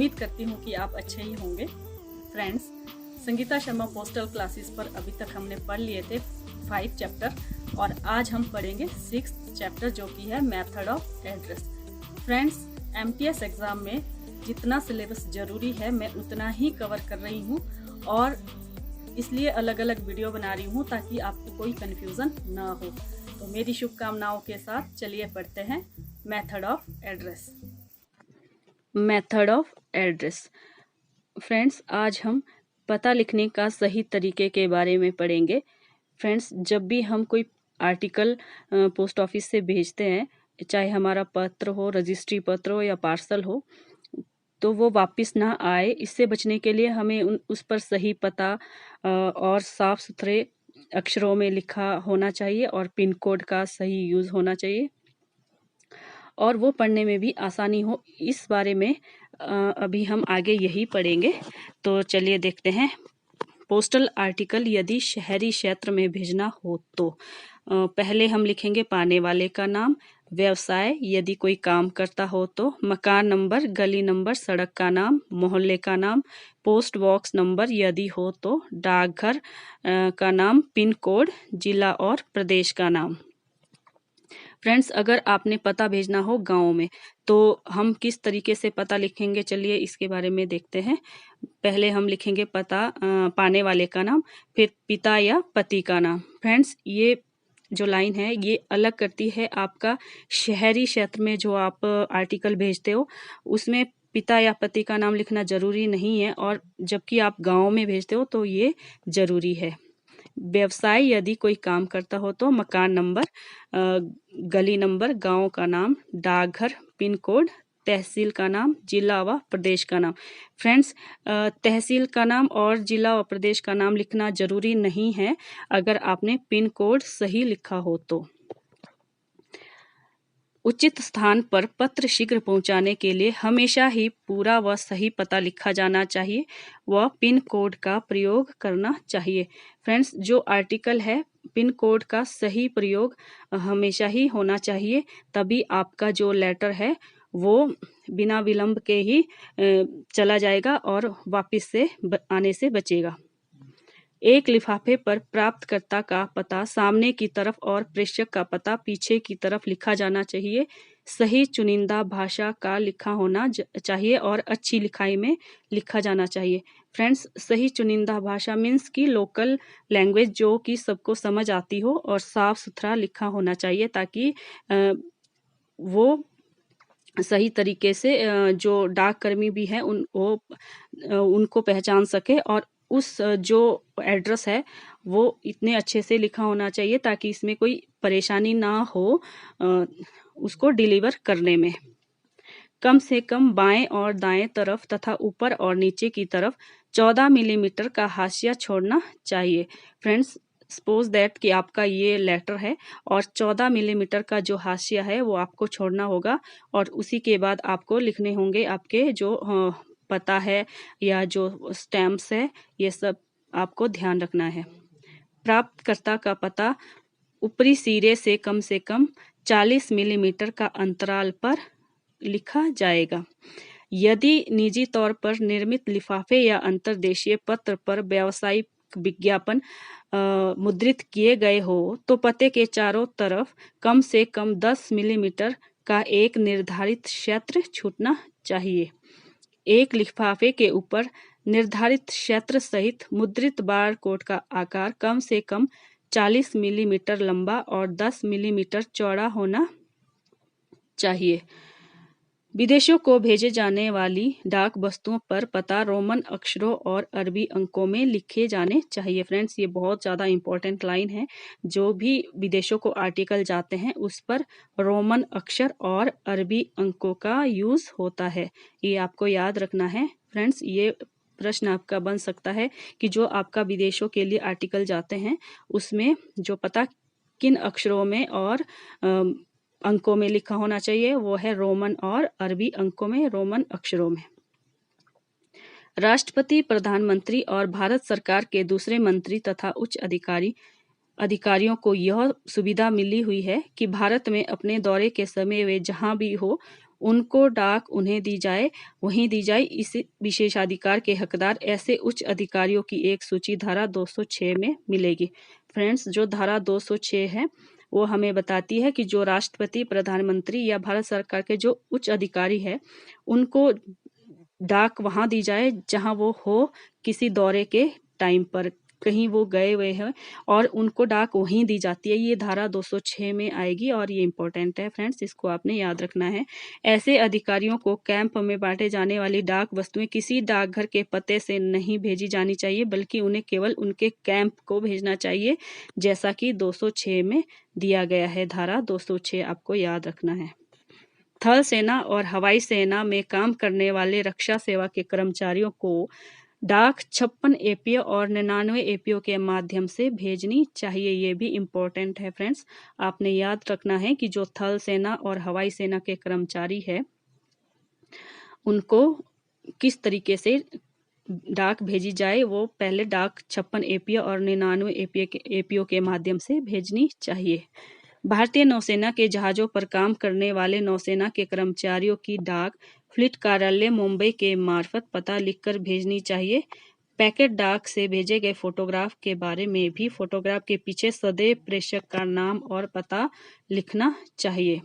उम्मीद करती हूँ कि आप अच्छे ही होंगे। Friends, Sangeeta Sharma postal classes पर अभी तक हमने पढ़ लिए थे 5 चैप्टर और आज हम पढ़ेंगे 6th चैप्टर जो कि है method of address. Friends, MTS exam में जितना सिलेबस ज़रूरी है मैं उतना ही कवर कर रही हूँ और इसलिए अलग अलग वीडियो बना रही हूँ ताकि आपको कोई कन्फ्यूज़न ना हो। तो मेरी शुभकामनाओं के साथ चलिए पढ़ते हैं method of address. Method of address. Friends, आज हम पता लिखने का सही तरीके के बारे में पढ़ेंगे। फ्रेंड्स, जब भी हम कोई आर्टिकल पोस्ट ऑफिस से भेजते हैं, चाहे हमारा पत्र हो, रजिस्ट्री पत्र हो या पार्सल हो, तो वो वापस ना आए, इससे बचने के लिए हमें उस पर सही पता और साफ सुथरे अक्षरों में लिखा होना चाहिए और पिन कोड का सही यूज़ होना चाहिए और वो पढ़ने में भी आसानी हो। इस बारे में अभी हम आगे यही पढ़ेंगे। तो चलिए देखते हैं। पोस्टल आर्टिकल यदि शहरी क्षेत्र में भेजना हो तो पहले हम लिखेंगे पाने वाले का नाम, व्यवसाय यदि कोई काम करता हो तो, मकान नंबर, गली नंबर, सड़क का नाम, मोहल्ले का नाम, पोस्ट बॉक्स नंबर यदि हो तो, डाकघर का नाम, पिन कोड, जिला और प्रदेश का नाम। फ्रेंड्स, अगर आपने पता भेजना हो गांव में तो हम किस तरीके से पता लिखेंगे, चलिए इसके बारे में देखते हैं। पहले हम लिखेंगे पता, पाने वाले का नाम, फिर पिता या पति का नाम। फ्रेंड्स, ये जो लाइन है ये अलग करती है आपका शहरी क्षेत्र में जो आप आर्टिकल भेजते हो उसमें पिता या पति का नाम लिखना ज़रूरी नहीं है और जबकि आप गांव में भेजते हो तो ये ज़रूरी है। व्यवसाय यदि कोई काम करता हो तो मकान नंबर, गली नंबर, गांव का नाम, डाकघर, पिन कोड, तहसील का नाम, जिला व प्रदेश का नाम। फ्रेंड्स, तहसील का नाम और जिला व प्रदेश का नाम लिखना ज़रूरी नहीं है अगर आपने पिन कोड सही लिखा हो तो। उचित स्थान पर पत्र शीघ्र पहुंचाने के लिए हमेशा ही पूरा व सही पता लिखा जाना चाहिए व पिन कोड का प्रयोग करना चाहिए। फ्रेंड्स, जो आर्टिकल है पिन कोड का सही प्रयोग हमेशा ही होना चाहिए, तभी आपका जो लेटर है वो बिना विलंब के ही चला जाएगा और वापस से आने से बचेगा। एक लिफाफे पर प्राप्तकर्ता का पता सामने की तरफ और प्रेषक का पता पीछे की तरफ लिखा जाना चाहिए। सही चुनिंदा भाषा का लिखा होना चाहिए और अच्छी लिखाई में लिखा जाना चाहिए। फ्रेंड्स, सही चुनिंदा भाषा मीन्स की लोकल लैंग्वेज जो कि सबको समझ आती हो और साफ सुथरा लिखा होना चाहिए ताकि वो सही तरीके से जो डाककर्मी भी हैं उनको पहचान सके और उस जो एड्रेस है वो इतने अच्छे से लिखा होना चाहिए ताकि इसमें कोई परेशानी ना हो उसको डिलीवर करने में। कम से कम बाएं और दाएं तरफ तथा ऊपर और नीचे की तरफ 14 मिलीमीटर का हाशिया छोड़ना चाहिए। फ्रेंड्स, सपोज दैट कि आपका ये लेटर है और 14 मिलीमीटर का जो हाशिया है वो आपको छोड़ना होगा और उसी के बाद आपको लिखने होंगे आपके जो पता है या जो स्टैम्प्स है, ये सब आपको ध्यान रखना है। प्राप्तकर्ता का पता ऊपरी सिरे से कम 40 मिलीमीटर का अंतराल पर लिखा जाएगा। यदि निजी तौर पर निर्मित लिफाफे या अंतर्देशीय पत्र पर व्यावसायिक विज्ञापन मुद्रित किए गए हो तो पते के चारों तरफ कम से कम 10 मिलीमीटर का एक निर्धारित क्षेत्र छूटना चाहिए। एक लिफाफे के ऊपर निर्धारित क्षेत्र सहित मुद्रित बार कोड का आकार कम से कम 40 मिलीमीटर लंबा और 10 मिलीमीटर चौड़ा होना चाहिए। विदेशों को भेजे जाने वाली डाक वस्तुओं पर पता रोमन अक्षरों और अरबी अंकों में लिखे जाने चाहिए। फ्रेंड्स, ये बहुत ज़्यादा इम्पोर्टेंट लाइन है। जो भी विदेशों को आर्टिकल जाते हैं उस पर रोमन अक्षर और अरबी अंकों का यूज़ होता है, ये आपको याद रखना है। फ्रेंड्स, ये प्रश्न आपका बन सकता है कि जो आपका विदेशों के लिए आर्टिकल जाते हैं उसमें जो पता किन अक्षरों में और अंकों में लिखा होना चाहिए वो है रोमन और अरबी अंकों में, रोमन अक्षरों में। राष्ट्रपति, प्रधानमंत्री और भारत सरकार के दूसरे मंत्री तथा उच्च अधिकारियों को यह सुविधा मिली हुई है कि भारत में अपने दौरे के समय वे जहां भी हो उनको डाक उन्हें दी जाए वहीं दी जाए। इस विशेषाधिकार के हकदार ऐसे उच्च अधिकारियों की एक सूची धारा 206 में मिलेगी। फ्रेंड्स, जो धारा 206 है वो हमें बताती है कि जो राष्ट्रपति, प्रधानमंत्री या भारत सरकार के जो उच्च अधिकारी है उनको डाक वहां दी जाए जहां वो हो, किसी दौरे के टाइम पर कहीं वो गए हुए हैं और उनको डाक वहीं दी जाती है। ये धारा 206 में आएगी और ये इंपॉर्टेंट है फ्रेंड्स, इसको आपने याद रखना है। ऐसे अधिकारियों को कैंप में बांटे जाने वाली डाक वस्तुएं किसी डाकघर के पते से नहीं भेजी जानी चाहिए, बल्कि उन्हें केवल उनके कैंप को भेजना चाहिए, जैसा कि 206 में दिया गया है। धारा 206 आपको याद रखना है। थल सेना और हवाई सेना में काम करने वाले रक्षा सेवा के कर्मचारियों को डाक 56 एपीओ और 99 एपीओ के माध्यम से भेजनी चाहिए। ये भी इम्पोर्टेंट है फ्रेंड्स, आपने याद रखना है कि जो थल सेना और हवाई सेना के कर्मचारी है उनको किस तरीके से डाक भेजी जाए। वो पहले डाक 56 एपीओ और 99 एपीओ के माध्यम से भेजनी चाहिए। भारतीय नौसेना के जहाजों पर काम करने वाले नौसेना के कर्मचारियों की डाक फ्लीट कार्यालय मुंबई के मार्फत पता लिखकर भेजनी चाहिए। पैकेट डाक से भेजे गए फोटोग्राफ के बारे में भी फोटोग्राफ के पीछे सदैव प्रेषक का नाम और पता लिखना चाहिए।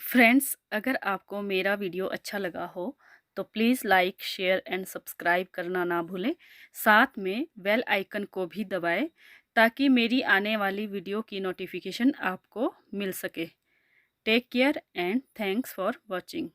फ्रेंड्स, अगर आपको मेरा वीडियो अच्छा लगा हो तो please like, share and subscribe करना ना भूलें। साथ में बेल आइकन को भी दबाएं ताकि मेरी आने वाली वीडियो की नोटिफिकेशन आपको मिल सके। Take care and thanks for watching.